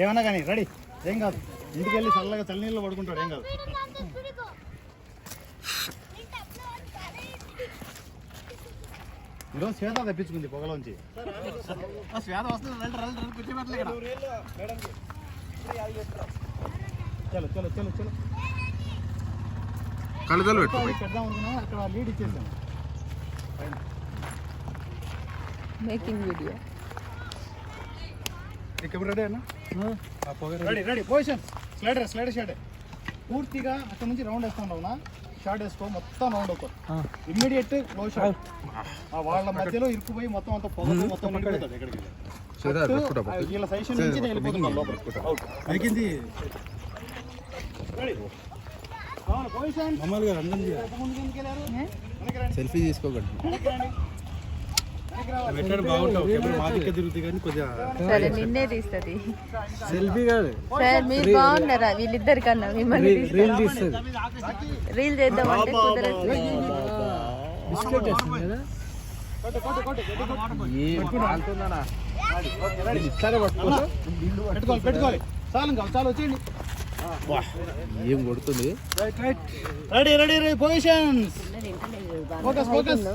ఏమన్నా కానీ రెడీ, ఏం కాదు. ఇంటికి వెళ్ళి చల్లగా చల్లనీళ్ళు పడుకుంటాడు, ఏం కాదు. ఈరోజు శ్వేత తెప్పించుకుంది పొగలోంచి. శ్వేత వస్తుంది, కూర్చోబెట్టలే ఇక్కడ. చలో చలో చలో చలో కళ్ళదలు పెడదాం అనుకున్నాం, అక్కడ లీడ్ ఇచ్చేసాం. మేకింగ్ వీడియో రెడీ అన్న, ready ready. Position slider slider shot పూర్తిగా అక్కడ నుంచి రౌండ్ వేస్తా ఉండవునా, షాట్ వేసుకో, మొత్తం రౌండ్ అవుతాం. Immediate close shot. వాళ్ళ మధ్యలో ఇరుక్కుపోయి మొత్తం అంతా పొగ మొత్తం నిండిపోతుంది. ఎక్కడికి వీళ్ళ సైషన్ నుంచి నేను వెళ్ళిపోతున్నాను లోపల. సెల్ఫీ తీసుకోకండి. సరే నిన్నే తీస్తుంది. సెల్ఫీ కాదు సార్ మీరు బాగున్నారా? వీళ్ళిద్దరి కన్నా మిమ్మల్ని రీల్ చేద్దామంటే కుదరట్లేదు. పెట్టుకోవాలి. చాలు చాలు వచ్చేయండి. ఏం కొడుతుంది. Ready ready ready. Positions focus focus.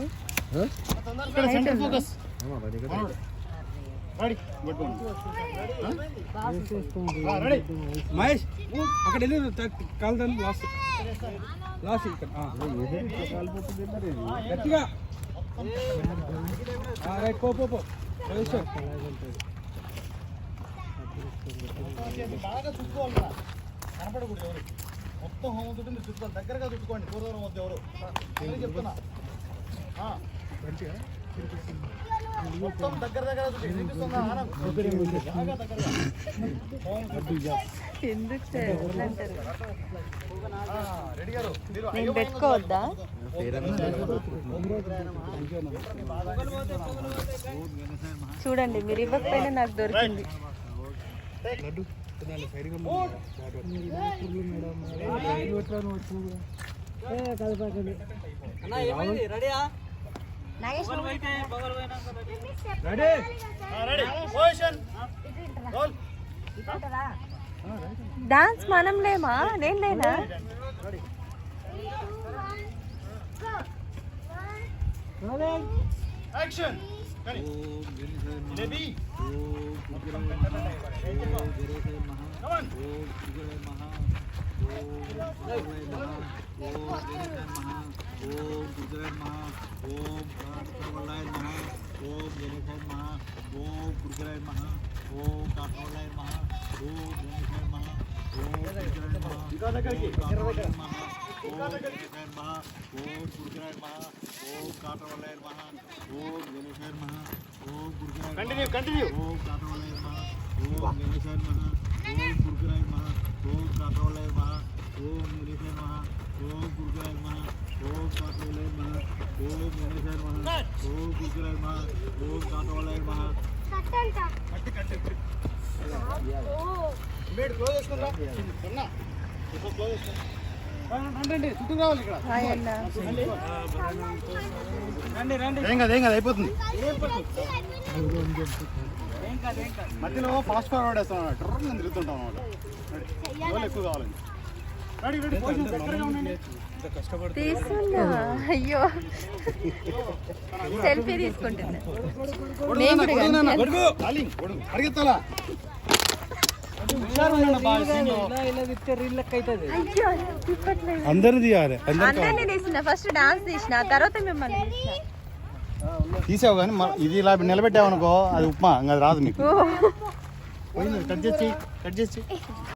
ఇక్కడ center focus. Ready ready. Mahesh అక్కడ వెళ్ళి కాల్దాన్ని లాస్ట్ లాస్ట్ ఇక్కడ గట్టిగా రైట్. పో పో పో. బాగా చుట్టుకోవాలి, కనపడకూడదు ఎవరు. మొత్తం హోమ్ చుట్టూ చుట్టుకోవాలి, దగ్గరగా చుట్టుకోండి, దూరం వద్ద ఎవరు చెప్తున్నా. మొత్తం దగ్గర దగ్గర నేను పెట్టుకోవద్దా? చూడండి, మీరు ఇవ్వకపోయినా నాకు దొరికింది. డాన్స్ మనం లేమా? నేను లేనా? చుట్టూ రావాలి ఇక్కడ. ఏం కాదు ఏం కాదు, అయిపోతుంది. మధ్యలో ఫాస్ట్ ఫార్వర్డ్ వేస్తాం అన్నమాట, తిరుగుతుంటాం అన్నమాట. ఎక్కువ కావాలండి. తీసుకున్నా. అయ్యో సెల్ఫీ తీసుకుంటున్నా. అడిగెత్తాలా అందరు తీయాలి. అందరినీ తీసిన, ఫస్ట్ డాన్స్ తీసిన, తర్వాత మిమ్మల్ని తీసావు. కానీ ఇది ఇలా నిలబెట్టావు అనుకో, అది ఉప్మా, ఇంకా అది రాదు మీకు. కట్ చేసి